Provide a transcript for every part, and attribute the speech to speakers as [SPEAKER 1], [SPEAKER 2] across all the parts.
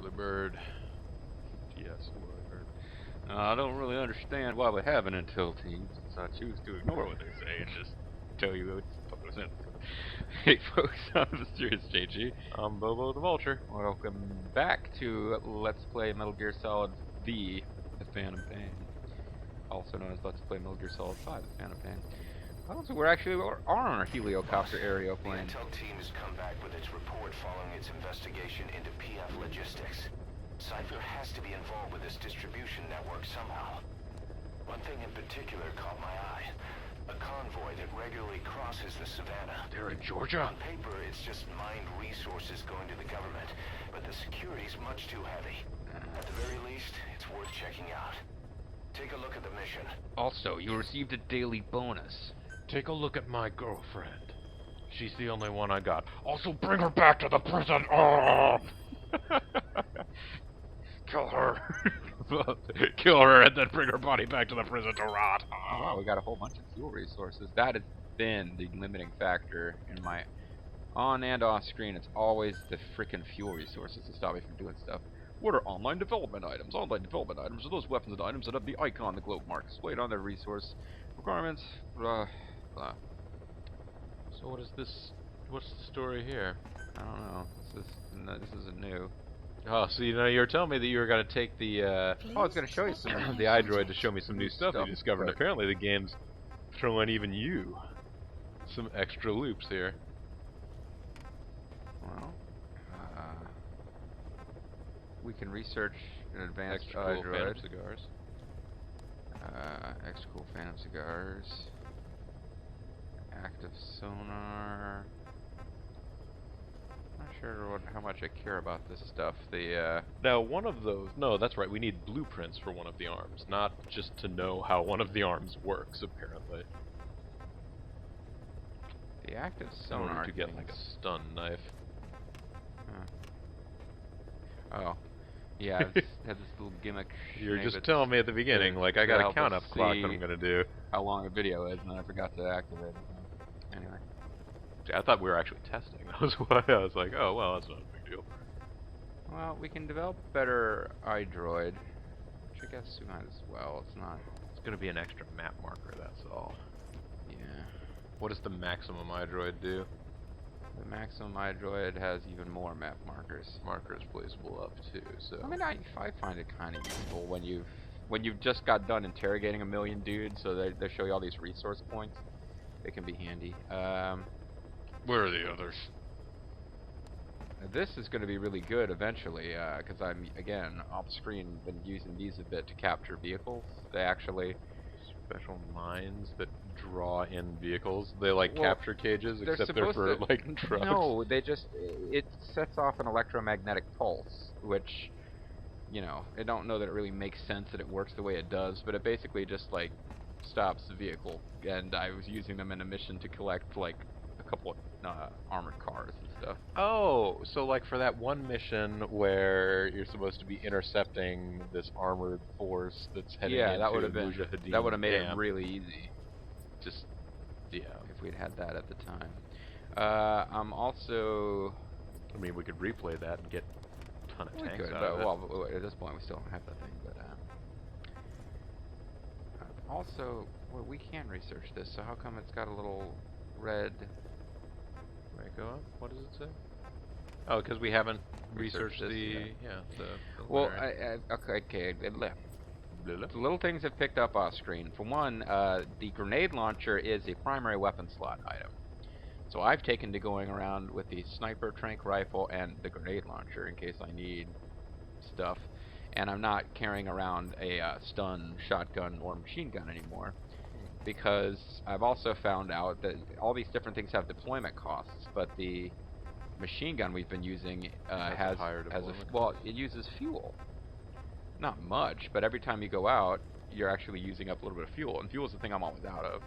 [SPEAKER 1] early bird. Yes, early bird. I don't really understand why we have an intel team, since I choose to ignore what they say and just tell you what's fucking sense. Hey folks, I'm Mysterious JG.
[SPEAKER 2] I'm Bobo the Vulture.
[SPEAKER 1] Welcome back to Let's Play Metal Gear Solid V, The Phantom Pain. Also known as Let's Play Metal Gear Solid 5, The Phantom Pain. So we're actually on our heliocopter aeroplane.
[SPEAKER 3] The intel team has come back with its report following its investigation into PF logistics. Cypher has to be involved with this distribution network somehow. One thing in particular caught my eye. A convoy that regularly crosses the savannah.
[SPEAKER 1] They're in Georgia?
[SPEAKER 3] On paper, it's just mined resources going to the government, but the security's much too heavy. At the very least, it's worth checking out. Take a look at the mission.
[SPEAKER 1] Also, you received a daily bonus.
[SPEAKER 2] Take a look at my girlfriend. She's the only one I got. Also, bring her back to the prison. Oh!
[SPEAKER 1] Kill her.
[SPEAKER 2] Kill her and then bring her body back to the prison to rot.
[SPEAKER 1] Oh, wow, we got a whole bunch of fuel resources. That has been the limiting factor in my on and off screen. It's always the freaking fuel resources that stop me from doing stuff. What are online development items? Online development items are those weapons and items that have the icon, the globe mark, displayed on their resource requirements. Blah, blah.
[SPEAKER 2] So what is this? What's the story here?
[SPEAKER 1] I don't know. This is a new.
[SPEAKER 2] Oh, so you're telling me that you were going to take the
[SPEAKER 1] Oh, it's going to show you some
[SPEAKER 2] the iDroid to show me some new stuff you discovered.
[SPEAKER 1] Right.
[SPEAKER 2] Apparently the game's throwing even you some extra loops here.
[SPEAKER 1] Well, we can research an advanced
[SPEAKER 2] Extra cool
[SPEAKER 1] iDroid.
[SPEAKER 2] Phantom cigars.
[SPEAKER 1] Extra cool Phantom cigars. Active sonar. Not sure how much I care about this stuff.
[SPEAKER 2] Now, one of those... No, that's right. We need blueprints for one of the arms, not just to know how one of the arms works, apparently.
[SPEAKER 1] The active
[SPEAKER 2] In order
[SPEAKER 1] sonar
[SPEAKER 2] to get, like, a stun knife.
[SPEAKER 1] Oh. Yeah, it has this little gimmick.
[SPEAKER 2] You're just telling me at the beginning, like, I got a count-up clock that I'm going to do.
[SPEAKER 1] How long a video is, and then I forgot to activate it. Anyway.
[SPEAKER 2] See, I thought we were actually testing. That was why I was like, oh, well, that's not a big deal.
[SPEAKER 1] Well, we can develop better iDroid, which I guess we might as well. It's not...
[SPEAKER 2] It's going to be an extra map marker, that's all.
[SPEAKER 1] Yeah.
[SPEAKER 2] What does the maximum iDroid do?
[SPEAKER 1] The maximum iDroid has even more map markers.
[SPEAKER 2] Markers placeable up too, so...
[SPEAKER 1] I mean, I find it kind of useful when you've just got done interrogating a million dudes, so they show you all these resource points. It can be handy.
[SPEAKER 2] Where are the others?
[SPEAKER 1] This is going to be really good eventually, because I'm, again, off-screen, been using these a bit to capture vehicles. They actually...
[SPEAKER 2] Special mines that draw in vehicles? They like
[SPEAKER 1] Well,
[SPEAKER 2] capture cages, except they're for, like, trucks?
[SPEAKER 1] No, they just... It sets off an electromagnetic pulse, which, you know, I don't know that it really makes sense that it works the way it does, but it basically just, like, stops the vehicle. And I was using them in a mission to collect, like, a couple of armored cars and stuff.
[SPEAKER 2] Oh, so like for that one mission where you're supposed to be intercepting this armored force that's heading into
[SPEAKER 1] that would have been...
[SPEAKER 2] Mujahideen
[SPEAKER 1] That would have made it
[SPEAKER 2] camp.
[SPEAKER 1] really easy.
[SPEAKER 2] Just, yeah.
[SPEAKER 1] If we'd had that at the time. I'm also...
[SPEAKER 2] I mean, we could replay that and get a ton of
[SPEAKER 1] We
[SPEAKER 2] tanks
[SPEAKER 1] could,
[SPEAKER 2] out
[SPEAKER 1] but
[SPEAKER 2] of it.
[SPEAKER 1] well, at this point we still don't have the thing. But also, well, we can research this. So how come it's got a little red?
[SPEAKER 2] Right, go up. What does it say? Oh, because we haven't researched
[SPEAKER 1] this
[SPEAKER 2] the
[SPEAKER 1] yet.
[SPEAKER 2] the
[SPEAKER 1] Well,
[SPEAKER 2] variant.
[SPEAKER 1] okay.
[SPEAKER 2] Blah.
[SPEAKER 1] The little things I've picked up off screen. For one, the grenade launcher is a primary weapon slot item. So I've taken to going around with the sniper trank rifle and the grenade launcher in case I need stuff. And I'm not carrying around a stun, shotgun, or machine gun anymore. Because I've also found out that all these different things have deployment costs, but the machine gun we've been using has
[SPEAKER 2] higher
[SPEAKER 1] a
[SPEAKER 2] deployment
[SPEAKER 1] well, it uses fuel. Not much, but every time you go out, you're actually using up a little bit of fuel, and fuel is the thing I'm always out of.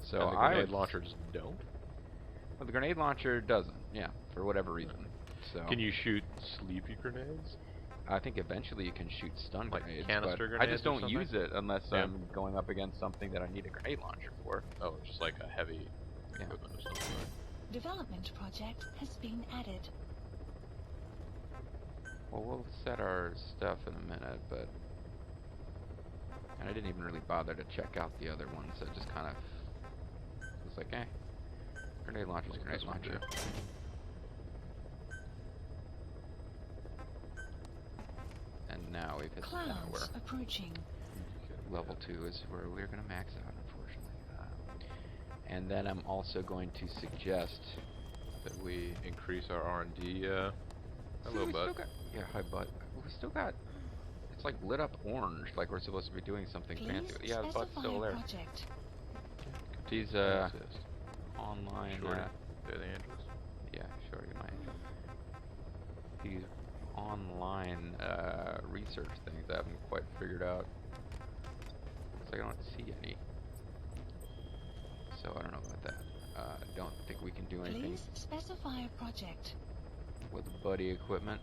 [SPEAKER 1] So
[SPEAKER 2] And the grenade launchers don't?
[SPEAKER 1] Well, the grenade launcher doesn't, yeah, for whatever reason. So
[SPEAKER 2] Can you shoot sleepy grenades?
[SPEAKER 1] I think eventually you can shoot stun
[SPEAKER 2] Like
[SPEAKER 1] grenades,
[SPEAKER 2] canister
[SPEAKER 1] but I
[SPEAKER 2] grenades
[SPEAKER 1] just
[SPEAKER 2] or
[SPEAKER 1] don't
[SPEAKER 2] something?
[SPEAKER 1] use it unless
[SPEAKER 2] Yeah.
[SPEAKER 1] I'm going up against something that I need a grenade launcher for.
[SPEAKER 2] Oh, it's just like a heavy
[SPEAKER 1] Yeah.
[SPEAKER 2] equipment or something.
[SPEAKER 4] Development project has been added.
[SPEAKER 1] Well, we'll set our stuff in a minute, but... And I didn't even really bother to check out the other ones, so just kind of... It's like, grenade launcher's grenade launcher. And now we've hit the point where
[SPEAKER 4] approaching.
[SPEAKER 1] level 2 is where we're going to max out, unfortunately. And then I'm also going to suggest
[SPEAKER 2] that we increase our R&D a little bit.
[SPEAKER 1] Yeah, hi, bud. We still got... It's like lit up orange, like we're supposed to be doing something fancy. Yeah, the butt's still there. These online.
[SPEAKER 2] Sure. They're the angels.
[SPEAKER 1] Yeah, sure, you might. These online research things I haven't quite figured out. Because I don't see any. So I don't know about that. Don't think we can do anything.
[SPEAKER 4] Please specify a project.
[SPEAKER 1] With buddy equipment.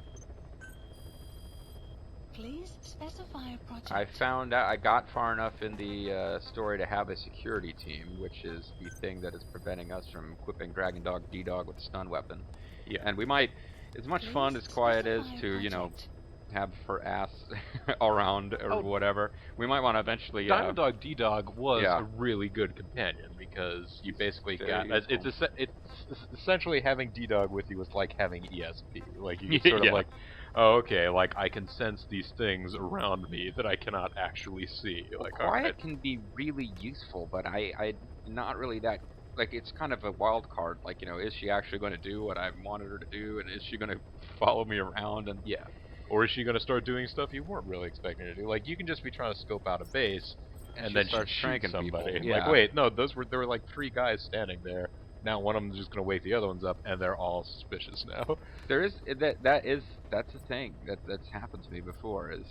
[SPEAKER 4] Please specify a project.
[SPEAKER 1] I found out, I got far enough in the story to have a security team, which is the thing that is preventing us from equipping Dragon Dog D-Dog with a stun weapon. Yeah. And we might, as much fun as Quiet is to, you know, have her ass around or whatever, we might want to eventually...
[SPEAKER 2] Dragon Dog D-Dog was a really good companion, because you basically got... It's essentially having D-Dog with you was like having ESP. Like, you can sort of like... Oh, okay, like, I can sense these things around me that I cannot actually see. Like,
[SPEAKER 1] Quiet can be really useful, but I not really that... Like, it's kind of a wild card. Like, you know, is she actually going to do what I wanted her to do, and is she going to follow me around? And
[SPEAKER 2] yeah. Or is she going to start doing stuff you weren't really expecting her to do? Like, you can just be trying to scope out a base, and then start shooting somebody.
[SPEAKER 1] Yeah.
[SPEAKER 2] Like, wait, no, there were like 3 guys standing there. Now one of them is just going to wake the other ones up, and they're all suspicious now.
[SPEAKER 1] There is that's a thing that's happened to me before. Is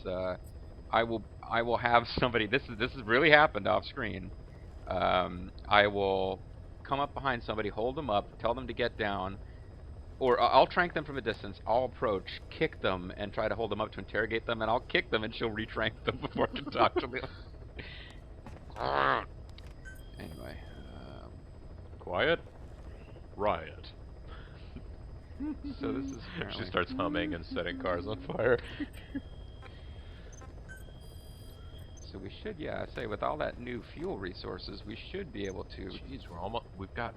[SPEAKER 1] I will have somebody. This has really happened off screen. I will come up behind somebody, hold them up, tell them to get down, or I'll trank them from a distance. I'll approach, kick them, and try to hold them up to interrogate them, and I'll kick them, and she'll retrank them before I can talk to them. Anyway,
[SPEAKER 2] Quiet. Riot.
[SPEAKER 1] So this is
[SPEAKER 2] she starts humming and setting cars on fire.
[SPEAKER 1] So we should, say with all that new fuel resources, we should be able to.
[SPEAKER 2] Jeez, we've got.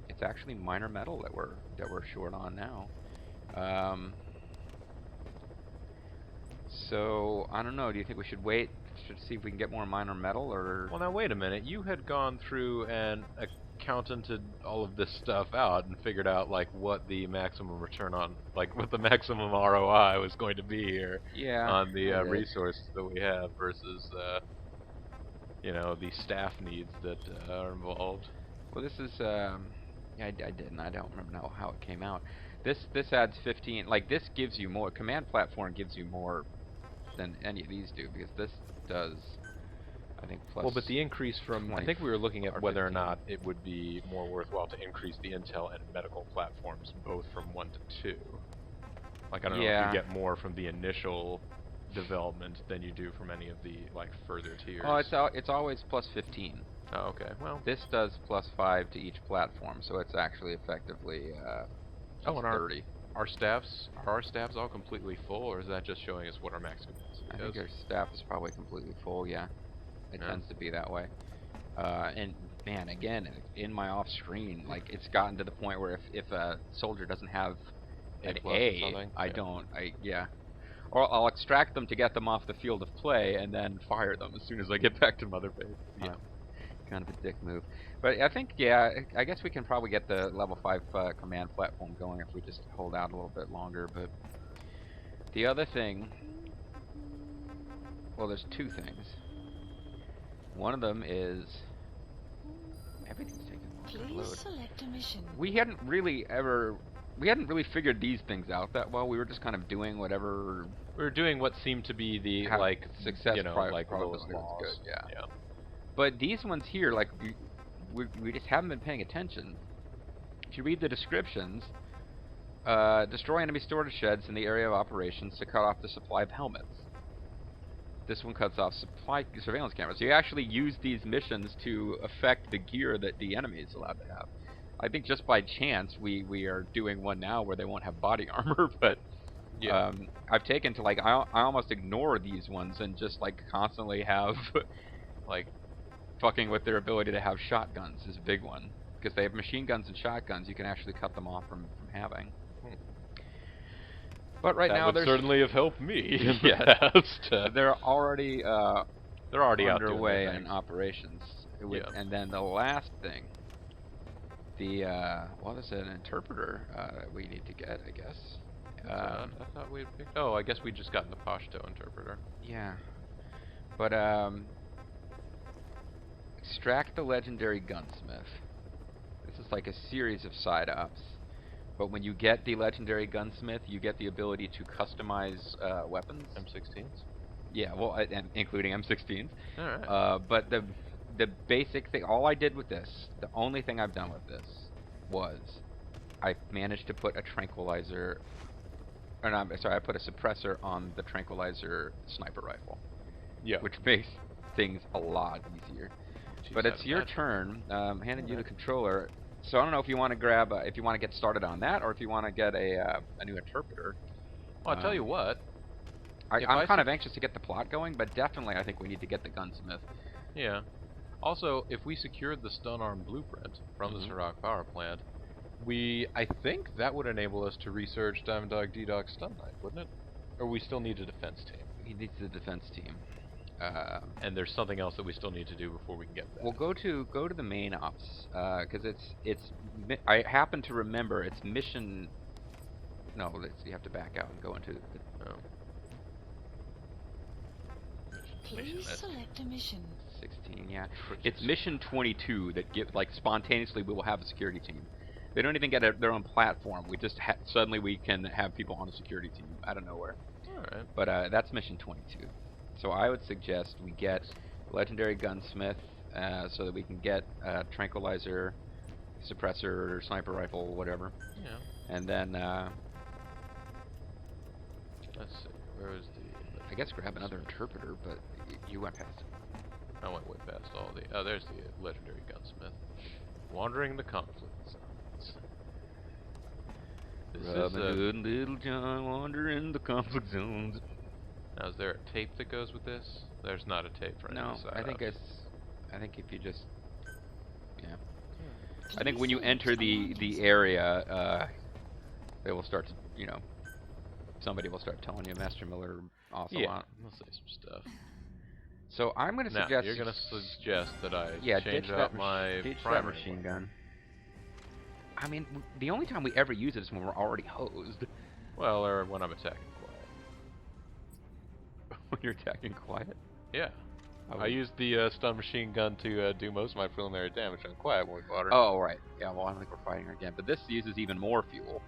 [SPEAKER 1] It's actually minor metal that we're short on now. So I don't know. Do you think we should wait to see if we can get more minor metal, or?
[SPEAKER 2] Well, now wait a minute. You had gone through and accounted all of this stuff out and figured out like what the maximum return on, like what the maximum ROI was going to be here.
[SPEAKER 1] Yeah.
[SPEAKER 2] On the resources that we have versus, you know, the staff needs that are involved.
[SPEAKER 1] Well, this is. I didn't. I don't know how it came out. This adds 15. Like, this gives you more. Command platform gives you more than any of these do, because this does, I think, plus.
[SPEAKER 2] Well, but the increase from, I think we were looking at whether
[SPEAKER 1] 15.
[SPEAKER 2] or not it would be more worthwhile to increase the intel and medical platforms both from 1 to 2. Like, I don't know if you get more from the initial development than you do from any of the like further tiers.
[SPEAKER 1] Oh, it's always plus 15.
[SPEAKER 2] Oh, okay. Well,
[SPEAKER 1] this does plus 5 to each platform, so it's actually effectively
[SPEAKER 2] and
[SPEAKER 1] 30.
[SPEAKER 2] Are our staffs all completely full, or is that just showing us what our max capacity is?
[SPEAKER 1] I think our staff is probably completely full. Yeah, it tends to be that way. And man, again, in my off screen, like it's gotten to the point where if a soldier doesn't have an A, or I'll extract them to get them off the field of play and then fire them as soon as I get back to Mother Base. Yeah. Kind of a dick move. But I think, I guess we can probably get the level 5 command platform going if we just hold out a little bit longer. But the other thing, well, there's 2 things. One of them is everything's taking longer to load.
[SPEAKER 4] Please select a mission.
[SPEAKER 1] We hadn't really figured these things out that well. We were just kind of doing whatever.
[SPEAKER 2] We were doing what seemed to be the like
[SPEAKER 1] success,
[SPEAKER 2] you know, like
[SPEAKER 1] probability
[SPEAKER 2] laws.
[SPEAKER 1] was good. Yeah. But these ones here, like, we just haven't been paying attention. If you read the descriptions, destroy enemy storage sheds in the area of operations to cut off the supply of helmets. This one cuts off supply surveillance cameras. So you actually use these missions to affect the gear that the enemy is allowed to have. I think just by chance we are doing one now where they won't have body armor, but
[SPEAKER 2] Yeah.
[SPEAKER 1] I've taken to like I almost ignore these ones and just like constantly have like fucking with their ability to have shotguns is a big one because they have machine guns and shotguns. You can actually cut them off from having. But right now,
[SPEAKER 2] that would certainly have helped me in the past.
[SPEAKER 1] They're already
[SPEAKER 2] underway
[SPEAKER 1] in operations. And then the last thing, there's an interpreter we need to get, I guess.
[SPEAKER 2] I thought we picked. Oh, I guess we just got the Pashto interpreter.
[SPEAKER 1] Yeah, but extract the Legendary Gunsmith. This is like a series of side ops. But when you get the Legendary Gunsmith, you get the ability to customize weapons.
[SPEAKER 2] M16s?
[SPEAKER 1] Yeah, well, including M16s.
[SPEAKER 2] Alright.
[SPEAKER 1] But the basic thing, all I did with this, the only thing I've done with this, was I managed to put a tranquilizer, or no, sorry, I put a suppressor on the tranquilizer sniper rifle.
[SPEAKER 2] Yeah.
[SPEAKER 1] Which makes things a lot easier.
[SPEAKER 2] Jeez,
[SPEAKER 1] but it's your turn. Handed you the controller. So I don't know if you want to grab, if you want to get started on that, or if you want to get a new interpreter.
[SPEAKER 2] Well, I'll tell you what.
[SPEAKER 1] I'm kind of anxious to get the plot going, but definitely I think we need to get the gunsmith.
[SPEAKER 2] Yeah. Also, if we secured the stun arm blueprint from the Sirach power plant, I think that would enable us to research Diamond Dog D-Dog's stun knife, wouldn't it? Or we still need a defense team?
[SPEAKER 1] He needs the defense team.
[SPEAKER 2] And there's something else that we still need to do before we can get that.
[SPEAKER 1] Well, go to the main ops, because I happen to remember it's mission. No, you have to back out and go into the.
[SPEAKER 4] Please select a mission.
[SPEAKER 1] 16, yeah. It's mission 22 that spontaneously we will have a security team. They don't even get their own platform. We just suddenly we can have people on a security team out of nowhere.
[SPEAKER 2] All right.
[SPEAKER 1] But that's mission 22. So I would suggest we get Legendary Gunsmith so that we can get tranquilizer, suppressor, sniper rifle, whatever.
[SPEAKER 2] Yeah.
[SPEAKER 1] And then
[SPEAKER 2] let's see. Where is the?
[SPEAKER 1] I guess grab another interpreter, but you went past.
[SPEAKER 2] I went way past all the. Oh, there's the Legendary Gunsmith. Wandering the conflict zones.
[SPEAKER 1] Robin Hood and Little John wandering the conflict zones.
[SPEAKER 2] Now, is there a tape that goes with this? There's not a tape for any of the
[SPEAKER 1] I think if you just, yeah. I think when you enter the area, they will start to, somebody will start telling you Master Miller also
[SPEAKER 2] yeah, we'll say some stuff.
[SPEAKER 1] So I'm going to suggest...
[SPEAKER 2] you're going to suggest that I change
[SPEAKER 1] out
[SPEAKER 2] out my primary
[SPEAKER 1] machine gun. I mean, the only time we ever use it is when we're already hosed.
[SPEAKER 2] Well, or when I'm attacking quiet.
[SPEAKER 1] When you're attacking quiet?
[SPEAKER 2] Yeah. I used the stun machine gun to do most of my preliminary damage on quiet when we fought her.
[SPEAKER 1] Oh, right. Yeah, well, I don't think we're fighting her again. But this uses even more fuel.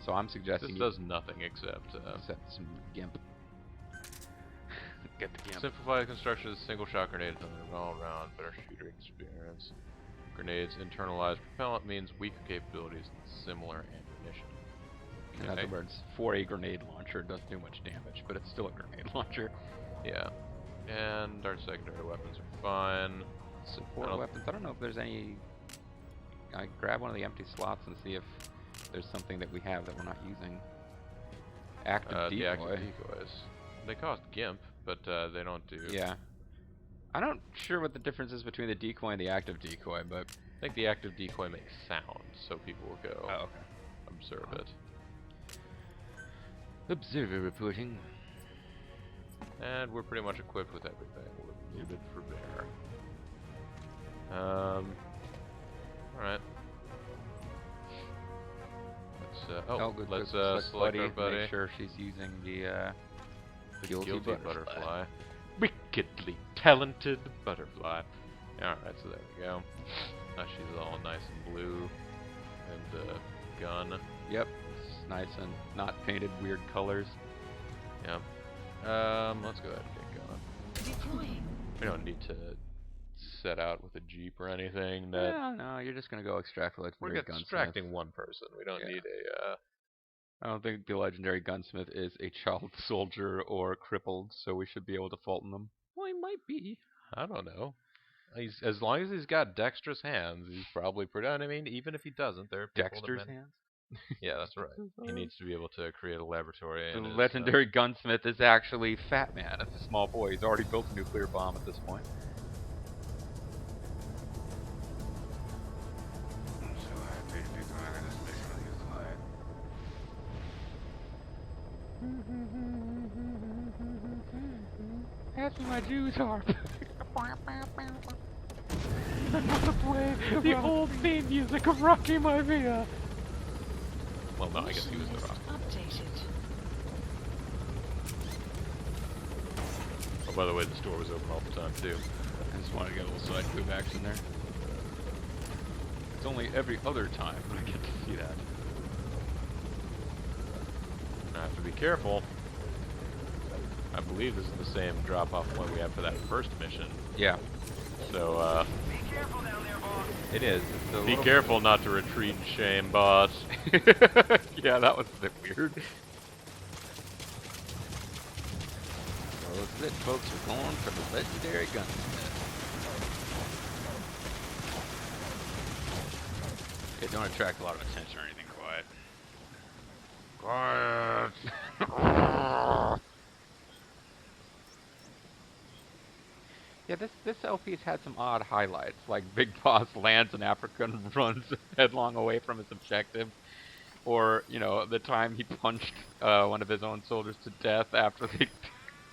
[SPEAKER 1] So I'm suggesting...
[SPEAKER 2] This does nothing except
[SPEAKER 1] some GIMP. Get the GIMP.
[SPEAKER 2] Simplify the construction of single shot grenades on an all-around better shooter experience. Grenades internalized propellant means weaker capabilities and similar ammunition.
[SPEAKER 1] In other words, for a grenade launcher, it doesn't do much damage, but it's still a grenade launcher.
[SPEAKER 2] Yeah. And our secondary weapons are fine.
[SPEAKER 1] Support weapons, I don't know if there's any... I grab one of the empty slots and see if there's something that we have that we're not using. Active decoy.
[SPEAKER 2] The active decoys. They cost GIMP, but they don't do...
[SPEAKER 1] Yeah. I'm not sure what the difference is between the decoy and the active decoy, but...
[SPEAKER 2] I think the active decoy makes sound, so people will go...
[SPEAKER 1] Oh, okay.
[SPEAKER 2] Observe it.
[SPEAKER 1] Observer reporting.
[SPEAKER 2] And we're pretty much equipped with everything. We're looted for bear. Alright. Let's select our buddy.
[SPEAKER 1] Make sure she's using the guilty
[SPEAKER 2] butterfly. Wickedly talented butterfly. Alright, so there we go. Now she's all nice and blue. And gun.
[SPEAKER 1] Yep. It's nice and not painted weird colors.
[SPEAKER 2] Yep. Let's go ahead and get going.
[SPEAKER 4] Deploying.
[SPEAKER 2] We don't need to set out with a jeep or anything.
[SPEAKER 1] No, you're just gonna go extract legendary gunsmith.
[SPEAKER 2] We're extracting one person. We don't need a.
[SPEAKER 1] I don't think the legendary gunsmith is a child soldier or crippled, so we should be able to fault them.
[SPEAKER 2] Well, he might be. I don't know. As long as he's got dexterous hands, he's probably pretty. I mean, even if he doesn't, there are people
[SPEAKER 1] dexterous hands.
[SPEAKER 2] Yeah, that's right. He needs to be able to create a laboratory.
[SPEAKER 1] The legendary gunsmith is actually Fat Man. It's a small boy. He's already built a nuclear bomb at this point.
[SPEAKER 5] I'm so happy to be going on this mission with you, Clyde.
[SPEAKER 1] Pass me my Jews harp. I want to play the old theme music of Rocky Maivia.
[SPEAKER 2] Well, no, I guess he was the rock. Oh, by the way, the store was open all the time, too.
[SPEAKER 1] I just wanted to get a little side boob action there. It's only every other time I get to see that.
[SPEAKER 2] I have to be careful. I believe this is the same drop-off point we had for that first mission.
[SPEAKER 1] Yeah.
[SPEAKER 2] So,
[SPEAKER 3] Be careful down there, boss.
[SPEAKER 1] It is.
[SPEAKER 2] be careful not to retreat in shame, boss.
[SPEAKER 1] Yeah, that was a bit weird. So that's it, folks. We're going for the legendary gunsmith. Okay, don't attract a lot of attention or anything, quiet. Quiet. Yeah, this LP's had some odd highlights, like Big Boss lands in Africa and runs headlong away from his objective, or, you know, the time he punched one of his own soldiers to death after they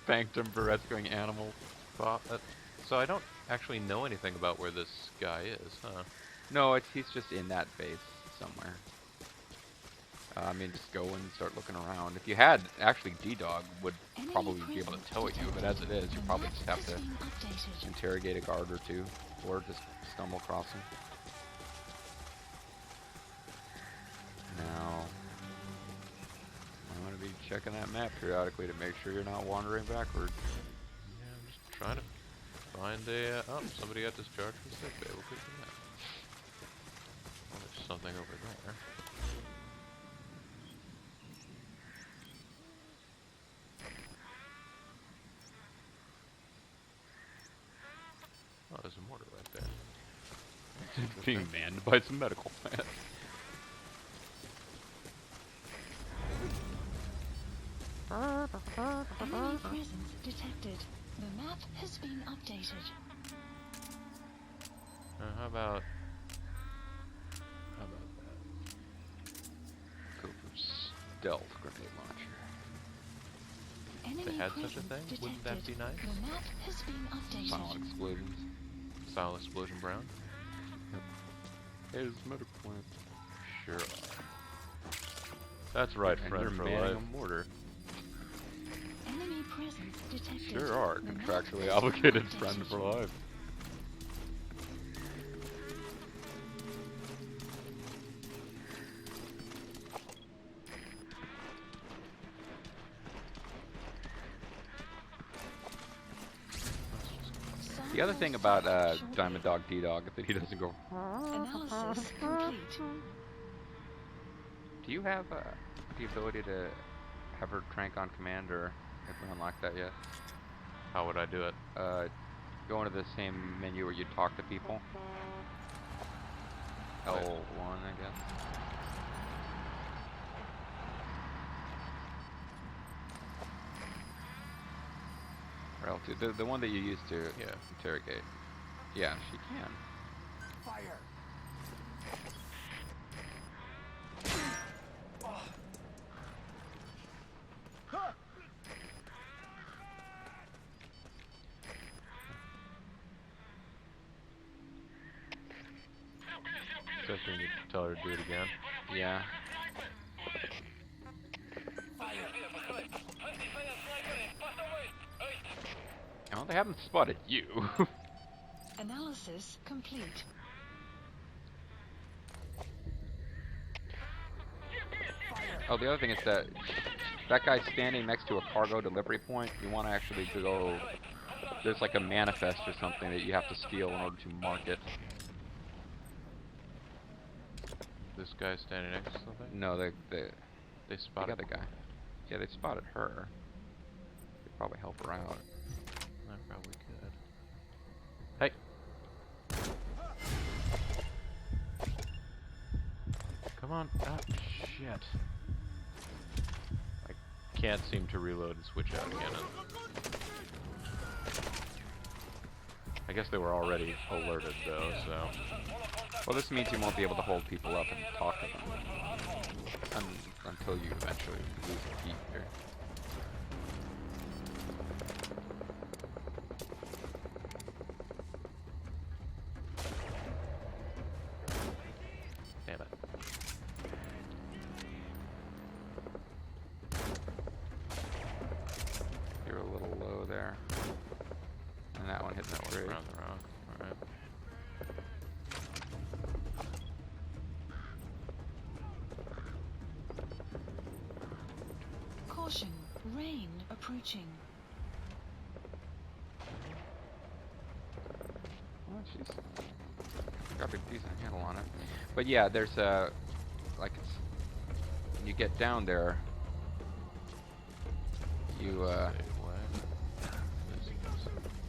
[SPEAKER 1] thanked him for rescuing animals.
[SPEAKER 2] So I don't actually know anything about where this guy is, huh?
[SPEAKER 1] No, he's just in that base somewhere. I mean, just go and start looking around. If you had, actually, D-Dog would probably be able to tow you, but as it is, you probably just have to interrogate a guard or two, or just stumble across him. Now, I'm going to be checking that map periodically to make sure you're not wandering backwards.
[SPEAKER 2] Yeah, I'm just trying to find a... oh, somebody got discharged from sick bay. We'll get to that. Oh, there's something over there. Oh, there's a mortar right there.
[SPEAKER 1] It's being manned by some medical plants.
[SPEAKER 4] Enemy presence detected. The map has been updated.
[SPEAKER 2] How about that?
[SPEAKER 1] Go for stealth grenade launcher.
[SPEAKER 2] If they had such a thing, wouldn't that be nice?
[SPEAKER 4] The map has been updated.
[SPEAKER 1] Silent explosions.
[SPEAKER 2] Silent explosion brown?
[SPEAKER 1] Hey, there's medical plants.
[SPEAKER 2] Sure are. That's right,
[SPEAKER 1] And
[SPEAKER 2] friend
[SPEAKER 1] you're
[SPEAKER 2] for
[SPEAKER 1] manning
[SPEAKER 2] life.
[SPEAKER 1] a mortar.
[SPEAKER 4] Enemy presence detected.
[SPEAKER 1] Sure are.
[SPEAKER 4] The map
[SPEAKER 1] Contractually
[SPEAKER 4] has
[SPEAKER 1] obligated
[SPEAKER 4] been
[SPEAKER 1] friend
[SPEAKER 4] updated.
[SPEAKER 1] for life. The other thing about Diamond Dog D-Dog is that he doesn't go.
[SPEAKER 4] Analysis complete.
[SPEAKER 1] Do you have the ability to have her trank on command, or have you unlocked that yet?
[SPEAKER 2] How would I do it?
[SPEAKER 1] Go into the same menu where you talk to people. L1, I guess. Or L2, the one that you used to interrogate. Yeah, she can.
[SPEAKER 3] Fire.
[SPEAKER 2] So you need to tell her to do it again.
[SPEAKER 1] Yeah. Oh, they haven't spotted you.
[SPEAKER 4] Analysis complete.
[SPEAKER 1] Oh, the other thing is that that guy's standing next to a cargo delivery point. You want to actually go. There's like a manifest or something that you have to steal in order to mark it.
[SPEAKER 2] This guy's standing next to something?
[SPEAKER 1] No, they
[SPEAKER 2] spotted
[SPEAKER 1] the other guy. Yeah, they spotted her. They probably help her out.
[SPEAKER 2] I probably could. Hey! Come on. Ah, shit. I can't seem to reload and switch out again. I guess they were already alerted, though, so...
[SPEAKER 1] Well, this means you won't be able to hold people up and talk to them. Until you eventually lose the key here.
[SPEAKER 2] Damn it.
[SPEAKER 1] You're a little low there. And that one hit that tree.
[SPEAKER 2] Around the rock. Alright.
[SPEAKER 4] Caution, rain approaching.
[SPEAKER 1] Well, she's got a decent handle on it. But yeah, there's a... Like, it's... When you get down there... You,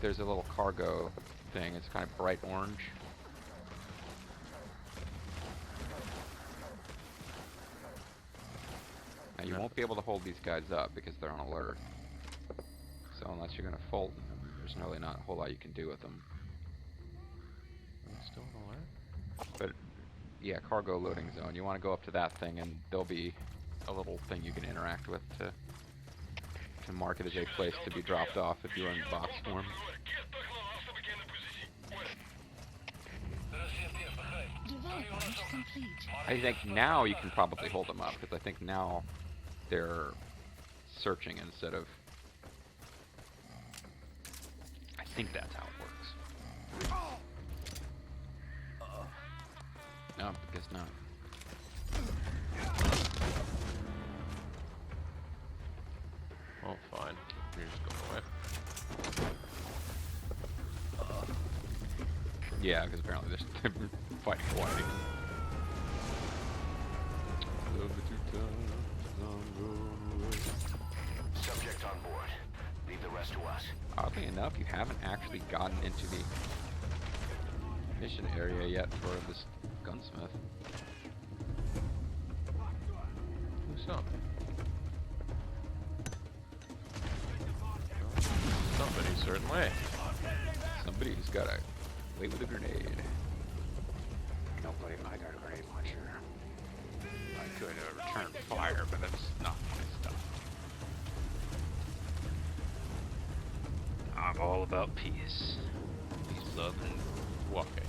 [SPEAKER 1] there's a little cargo thing. It's kind of bright orange. Now you won't be able to hold these guys up because they're on alert. So unless you're going to fold them, there's really not a whole lot you can do with them.
[SPEAKER 2] Still on alert?
[SPEAKER 1] But yeah, cargo loading zone. You want to go up to that thing and there'll be a little thing you can interact with to mark it as a place to be dropped off if you're in box form.
[SPEAKER 4] Development complete.
[SPEAKER 1] I think now you can probably hold them up, because I think now they're searching instead of... I think that's how it works. No, I guess not.
[SPEAKER 2] Well, fine. You're just going away.
[SPEAKER 1] Yeah, because apparently they're fighting quietly.
[SPEAKER 3] Subject on board. Leave the rest to us.
[SPEAKER 1] Oddly enough, you haven't actually gotten into the mission area yet for this gunsmith.
[SPEAKER 2] Who's up? Somebody, certainly.
[SPEAKER 1] Somebody who's got a way with a grenade.
[SPEAKER 5] Nobody, I got a grenade launcher. I could return fire, but that's not my stuff. I'm all about peace. Peace, love, and walking.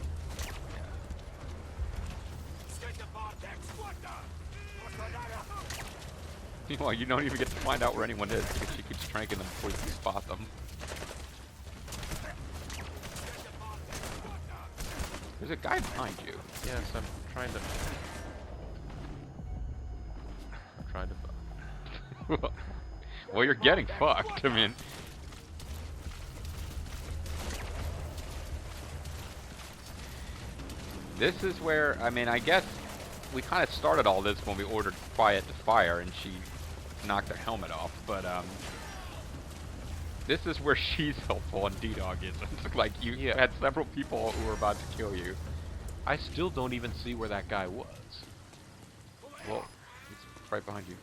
[SPEAKER 1] Well, you don't even get to find out where anyone is because she keeps tranking them before you can spot them. There's a guy behind you.
[SPEAKER 2] Yes, I'm trying to...
[SPEAKER 1] Well, you're getting fucked. I mean... This is where, I mean, I guess we kind of started all this when we ordered Quiet to fire and she knocked her helmet off, but this is where she's helpful and D-Dog isn't. Like, you had several people who were about to kill you.
[SPEAKER 2] I still don't even see where that guy was.
[SPEAKER 1] Well, he's right behind you.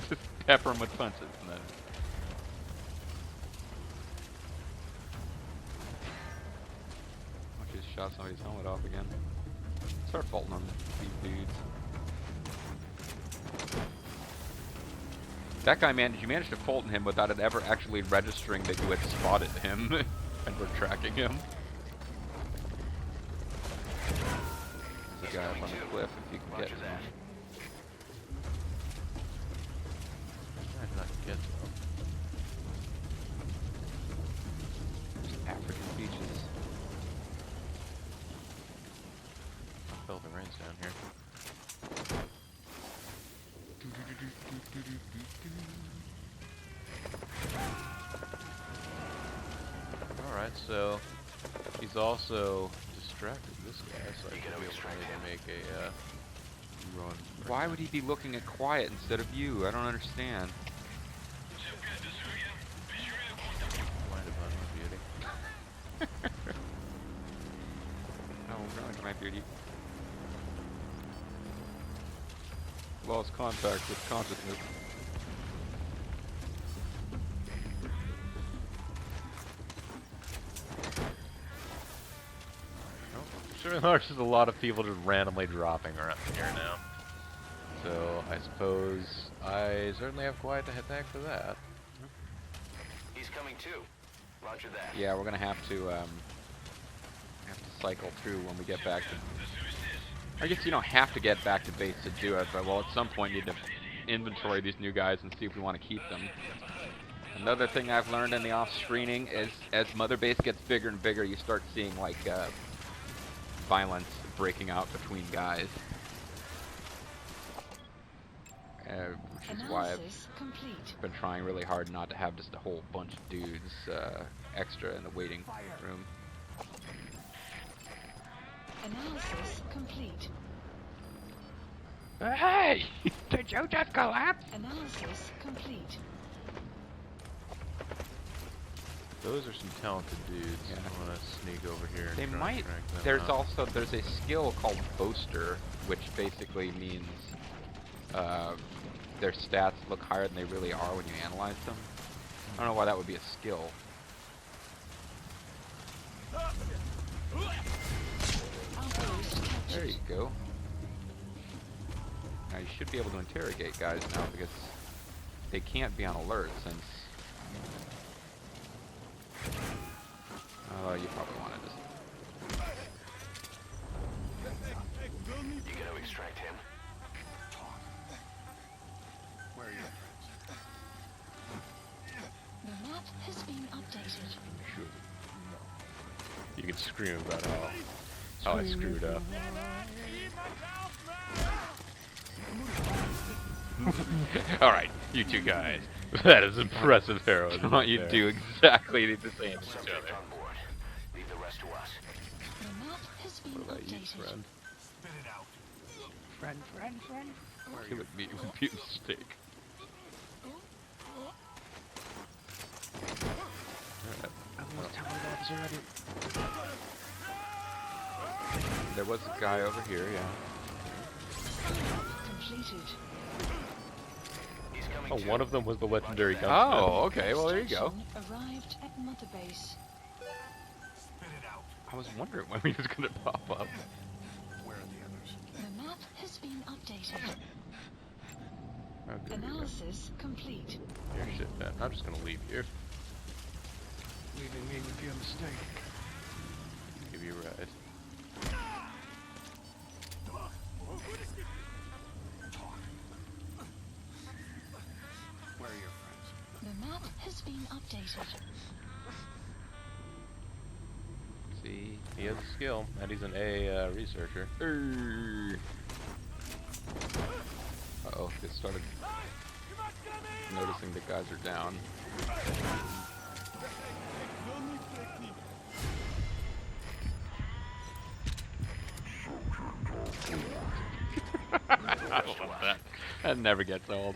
[SPEAKER 1] Just pepper him with punches and then... I just shot somebody's helmet off again. Start faulting on these dudes. That guy, man, you managed to Fulton him without it ever actually registering that you had spotted him and were tracking him. There's a guy up on the cliff if you can get to him.
[SPEAKER 2] I did not get to him.
[SPEAKER 1] Just African beaches.
[SPEAKER 2] I felt the rains down here. Alright, so he's also distracted this guy, so I can be able to make a run.
[SPEAKER 1] Why would he be looking at quiet instead of you? I don't understand.
[SPEAKER 2] Mind about my beauty.
[SPEAKER 1] Oh, really, my beauty. Lost contact with consciousness.
[SPEAKER 2] Sure, there's just a lot of people just randomly dropping around here now. So I suppose I certainly have quite a headache for that.
[SPEAKER 3] He's coming too. Roger that.
[SPEAKER 1] Yeah, we're gonna have to cycle through when we get back to. I guess you don't have to get back to base to do it, but well, at some point you need to inventory these new guys and see if we want to keep them. Another thing I've learned in the off-screening is as Mother Base gets bigger and bigger, you start seeing like violence breaking out between guys. Which is why I've been trying really hard not to have just a whole bunch of dudes extra in the waiting room.
[SPEAKER 4] Analysis complete.
[SPEAKER 1] Hey! Did you just collapse?
[SPEAKER 4] Analysis complete.
[SPEAKER 2] Those are some talented dudes.
[SPEAKER 1] Yeah.
[SPEAKER 2] I want to sneak over here and
[SPEAKER 1] They
[SPEAKER 2] try
[SPEAKER 1] might.
[SPEAKER 2] and track them
[SPEAKER 1] There's
[SPEAKER 2] out.
[SPEAKER 1] a skill called Boaster, which basically means their stats look higher than they really are when you analyze them. I don't know why that would be a skill. There you go. Now you should be able to interrogate guys now because they can't be on alert since. Oh, you probably wanted this.
[SPEAKER 3] You gonna extract him?
[SPEAKER 5] Where are you?
[SPEAKER 4] The map has been updated.
[SPEAKER 2] Sure. You can scream about how I screwed up. Alright, you two guys. That is impressive heroism.
[SPEAKER 1] I want you to do exactly the same as each
[SPEAKER 3] Subject
[SPEAKER 1] other.
[SPEAKER 3] on board. Leave the rest to us.
[SPEAKER 4] The map has been
[SPEAKER 2] What about you,
[SPEAKER 4] updated.
[SPEAKER 2] friend?
[SPEAKER 5] Spit it out.
[SPEAKER 1] Friend.
[SPEAKER 2] Killing me would be a mistake.
[SPEAKER 1] There was a guy over here, yeah.
[SPEAKER 4] Completed.
[SPEAKER 3] He's coming
[SPEAKER 2] Oh,
[SPEAKER 3] too.
[SPEAKER 2] one of them was the legendary gunsmith.
[SPEAKER 1] Oh, okay. Well, there you go.
[SPEAKER 4] Extraction arrived at Mother Base.
[SPEAKER 5] Spit it out.
[SPEAKER 1] I was wondering when he was gonna pop up.
[SPEAKER 5] Where are the others?
[SPEAKER 4] The map has been updated.
[SPEAKER 2] Oh, good.
[SPEAKER 4] Analysis complete.
[SPEAKER 2] Your shit, man. I'm just gonna leave here.
[SPEAKER 1] Leaving me would be a mistake.
[SPEAKER 2] Give you a ride.
[SPEAKER 5] Where are your friends?
[SPEAKER 4] The map has been updated.
[SPEAKER 2] See, he has a skill, and he's an A researcher.
[SPEAKER 1] Uh-oh, they started noticing the guys are down. I love that. That never gets old.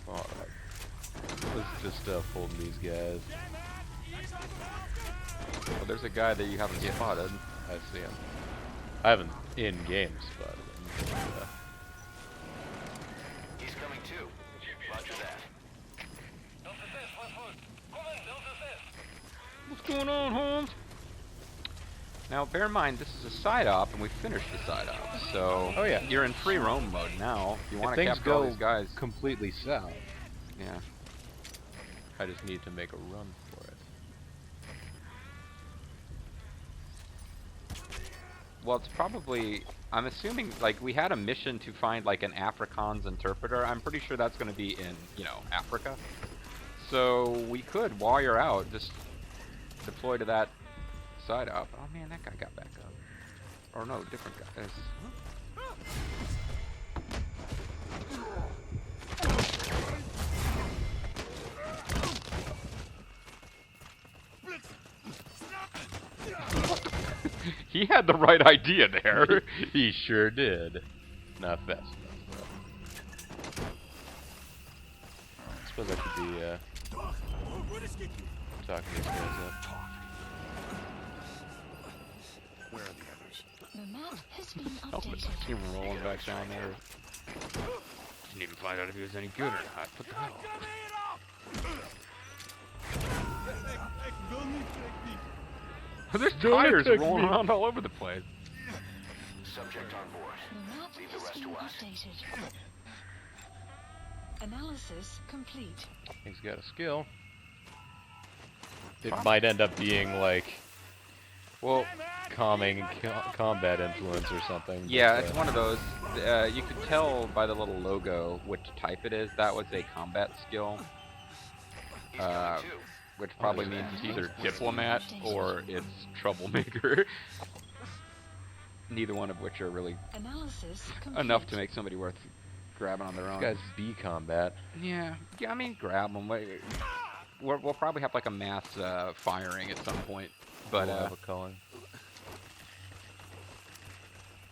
[SPEAKER 2] Alright. Let's just fold these guys.
[SPEAKER 1] Well, there's a guy that you haven't spotted.
[SPEAKER 2] I see him. I haven't in-game spotted him. But,
[SPEAKER 3] He's coming too. Roger that.
[SPEAKER 1] What's going on, Holmes? Now, bear in mind, this is a side op, and we finished the side op. So,
[SPEAKER 2] Oh, yeah.
[SPEAKER 1] you're in free roam mode now. If you want to
[SPEAKER 2] things
[SPEAKER 1] capture all
[SPEAKER 2] go
[SPEAKER 1] these guys,
[SPEAKER 2] completely south.
[SPEAKER 1] yeah.
[SPEAKER 2] I just need to make a run for it.
[SPEAKER 1] Well, it's probably. I'm assuming, like, we had a mission to find, like, an Afrikaans interpreter. I'm pretty sure that's going to be in, Africa. So, we could, while you're out, just deploy to that side op. Oh, man, that guy got back up. Or, no, different guy. He had the right idea there.
[SPEAKER 2] He sure did. Not fast enough, though. I suppose I could be, talking these guys up.
[SPEAKER 3] Where are the others?
[SPEAKER 4] The map has been
[SPEAKER 1] Oh, but
[SPEAKER 4] updated.
[SPEAKER 1] he rolling back down there. Didn't even find out if he was any good or not. What the hell? There's tires rolling around all over the place.
[SPEAKER 3] Subject on board.
[SPEAKER 4] The map
[SPEAKER 3] Leave the
[SPEAKER 4] has
[SPEAKER 3] rest
[SPEAKER 4] been
[SPEAKER 3] to us.
[SPEAKER 4] updated. Analysis complete.
[SPEAKER 2] He's got a skill. It might end up being like, well, calming combat influence or something.
[SPEAKER 1] Yeah,
[SPEAKER 2] but,
[SPEAKER 1] it's one of those. You could tell by the little logo which type it is. That was a combat skill. Which probably means it's either diplomat or it's troublemaker. Neither one of which are really
[SPEAKER 4] Analysis
[SPEAKER 1] enough to make somebody worth grabbing on their own.
[SPEAKER 2] This guy's B combat.
[SPEAKER 1] Yeah, I mean, grab them. We'll probably have like a mass firing at some point, but
[SPEAKER 2] We'll have a culling.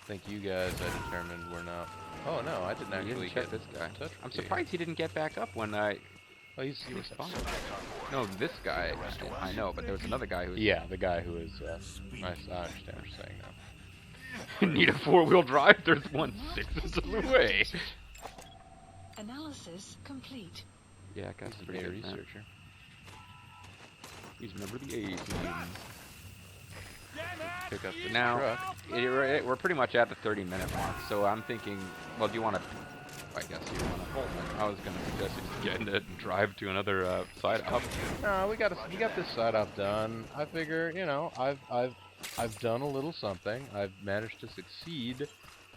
[SPEAKER 2] I think you guys, I determined, were not. Oh no, I didn't actually
[SPEAKER 1] check
[SPEAKER 2] get
[SPEAKER 1] this guy.
[SPEAKER 2] touch
[SPEAKER 1] I'm
[SPEAKER 2] with
[SPEAKER 1] surprised he didn't get back up when I.
[SPEAKER 2] Oh, he responded.
[SPEAKER 1] No, this guy. I know, but there was another guy who was.
[SPEAKER 2] Yeah, the guy who is. I understand what you're saying now.
[SPEAKER 1] Need a 4-wheel drive? There's one 6 inches away.
[SPEAKER 4] Analysis complete.
[SPEAKER 1] Yeah, guy's
[SPEAKER 2] He's a
[SPEAKER 1] pretty
[SPEAKER 2] gay
[SPEAKER 1] good, man.
[SPEAKER 2] researcher.
[SPEAKER 1] He's a member of the A team.
[SPEAKER 2] Pick up the
[SPEAKER 1] Now,
[SPEAKER 2] truck.
[SPEAKER 1] we're pretty much at the 30-minute mark, so I'm thinking, well, do you want to, I guess you want to, I was going to suggest you just get in it and drive to another side up.
[SPEAKER 2] No, we got this side up done. I figure, you know, I've done a little something. I've managed to succeed.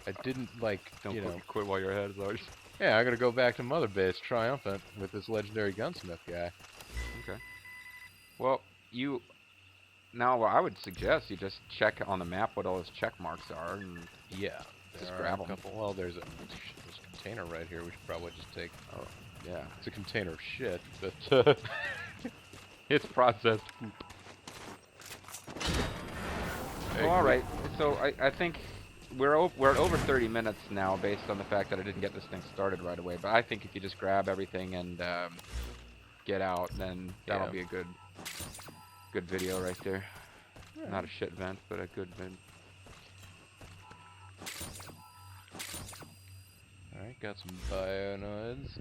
[SPEAKER 2] I didn't, like,
[SPEAKER 1] Don't quit while you're ahead, Sarge.
[SPEAKER 2] Yeah, I gotta go back to Mother Base triumphant with this legendary gunsmith guy.
[SPEAKER 1] Okay. Well, now what I would suggest you just check on the map what all those check marks are, and
[SPEAKER 2] Yeah.
[SPEAKER 1] just grab them.
[SPEAKER 2] Well, there's a container right here. We should probably just take.
[SPEAKER 1] Oh, yeah.
[SPEAKER 2] It's a container of shit, but
[SPEAKER 1] It's processed poop. Well, all right. So I think we're at over 30 minutes now, based on the fact that I didn't get this thing started right away. But I think if you just grab everything and get out, then that'll be a good video right there. Yeah. Not a shit vent, but a good vent.
[SPEAKER 2] All right, got some bionoids.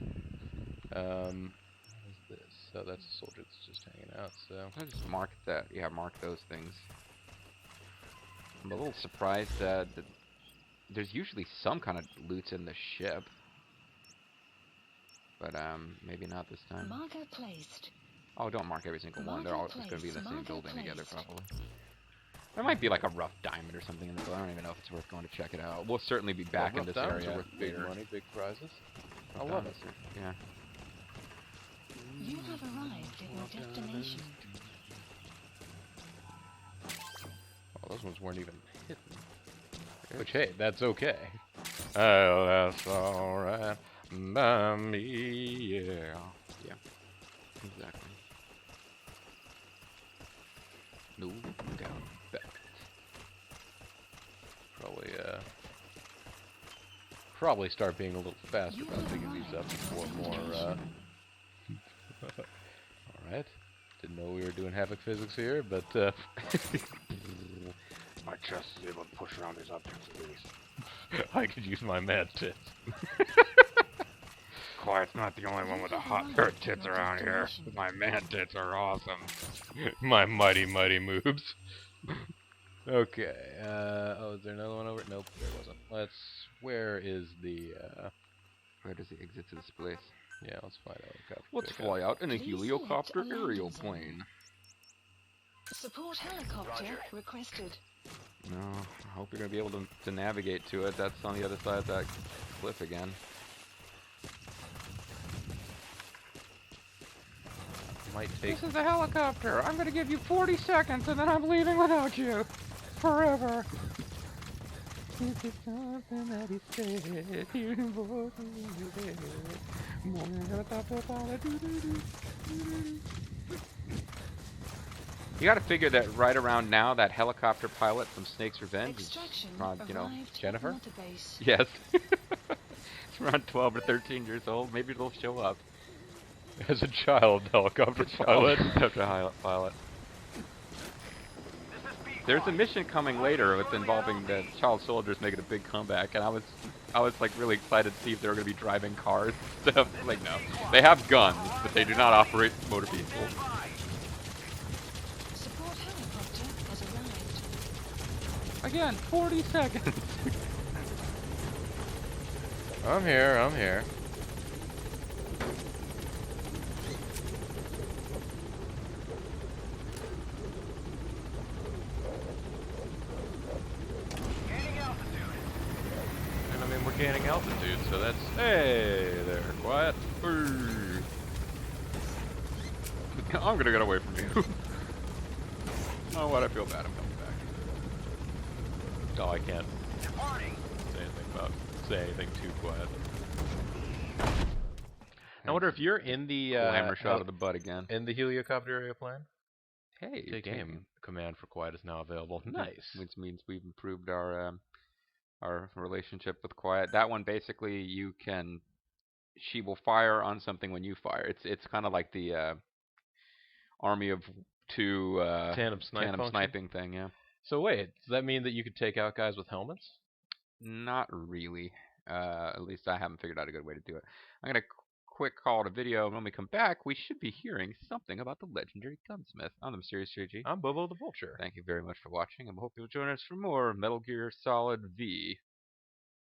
[SPEAKER 2] What is this? Oh, that's a soldier that's just hanging out. So
[SPEAKER 1] I'll just mark that. Yeah, mark those things. I'm a little surprised that there's usually some kind of loot in the ship, but maybe not this time.
[SPEAKER 4] Marker placed.
[SPEAKER 1] Oh, don't mark every single one. They're all just going to be in the same
[SPEAKER 4] Marker
[SPEAKER 1] building together,
[SPEAKER 4] placed.
[SPEAKER 1] probably. There might be like a rough diamond or something in the building. I don't even know if it's worth going to check it out. We'll certainly be back in this area.
[SPEAKER 2] With big money, big prizes. I love it.
[SPEAKER 1] Yeah.
[SPEAKER 4] You have arrived at your destination.
[SPEAKER 2] Oh, those ones weren't even hidden. Which, hey, that's okay. Oh, that's alright. By me, yeah.
[SPEAKER 1] Yeah. Exactly. No doubt about it.
[SPEAKER 2] Probably start being a little faster about picking these up before more, Alright. Didn't know we were doing Havoc physics here, but,
[SPEAKER 5] My chest is able to push around these objects at least.
[SPEAKER 2] I could use my mad tits.
[SPEAKER 5] Quiet's not the only one with a hot pair of tits around here. My man tits are awesome.
[SPEAKER 2] My mighty, mighty moves. Okay, oh, is there another one over? Nope, there wasn't. Where is the,
[SPEAKER 1] Where does the exit to this place?
[SPEAKER 2] yeah, let's find out.
[SPEAKER 1] Let's fly out in a heliocopter aerial plane.
[SPEAKER 4] Support helicopter requested.
[SPEAKER 1] No, I hope you're going to be able to navigate to it. That's on the other side of that cliff again.
[SPEAKER 2] Might take.
[SPEAKER 1] This is a helicopter. I'm going to give you 40 seconds and then I'm leaving without you. Forever. This is something that he said. You both You got to figure that right around now, that helicopter pilot from Snake's Revenge is
[SPEAKER 4] Extraction
[SPEAKER 1] around, you know,
[SPEAKER 4] arrived at
[SPEAKER 2] Jennifer?
[SPEAKER 4] Mother Base.
[SPEAKER 1] yes, it's around 12 or 13 years old. Maybe they'll show up.
[SPEAKER 2] As a child helicopter pilot.
[SPEAKER 1] Helicopter pilot. There's a mission coming later with involving the child soldiers making a big comeback, and I was like really excited to see if they were going to be driving cars and stuff. Like, no, they have guns, but they do not operate motor vehicles.
[SPEAKER 4] Support helicopter has arrived.
[SPEAKER 1] Again, 40 seconds.
[SPEAKER 2] I'm here. And I mean, we're gaining altitude, so that's... Hey there, quiet.
[SPEAKER 1] I'm gonna get away from you. Oh, what? I feel bad. I'm coming back.
[SPEAKER 2] Oh, I can't say anything too quiet. I wonder if you're in the
[SPEAKER 1] hammer shot of the butt again.
[SPEAKER 2] In the helicopter area plan.
[SPEAKER 1] Hey,
[SPEAKER 2] Take aim command for quiet is now available. Nice.
[SPEAKER 1] Which means we've improved our relationship with quiet. That one basically she will fire on something when you fire. It's kind of like the army of two
[SPEAKER 2] tandem
[SPEAKER 1] sniping thing, yeah.
[SPEAKER 2] So wait, does that mean that you could take out guys with helmets?
[SPEAKER 1] Not really. At least I haven't figured out a good way to do it. I'm gonna quick call it a video, and when we come back, we should be hearing something about the Legendary Gunsmith. I'm the Mysterious JG.
[SPEAKER 2] I'm Bobo the Vulture.
[SPEAKER 1] Thank you very much for watching, and we hope you'll join us for more Metal Gear Solid V.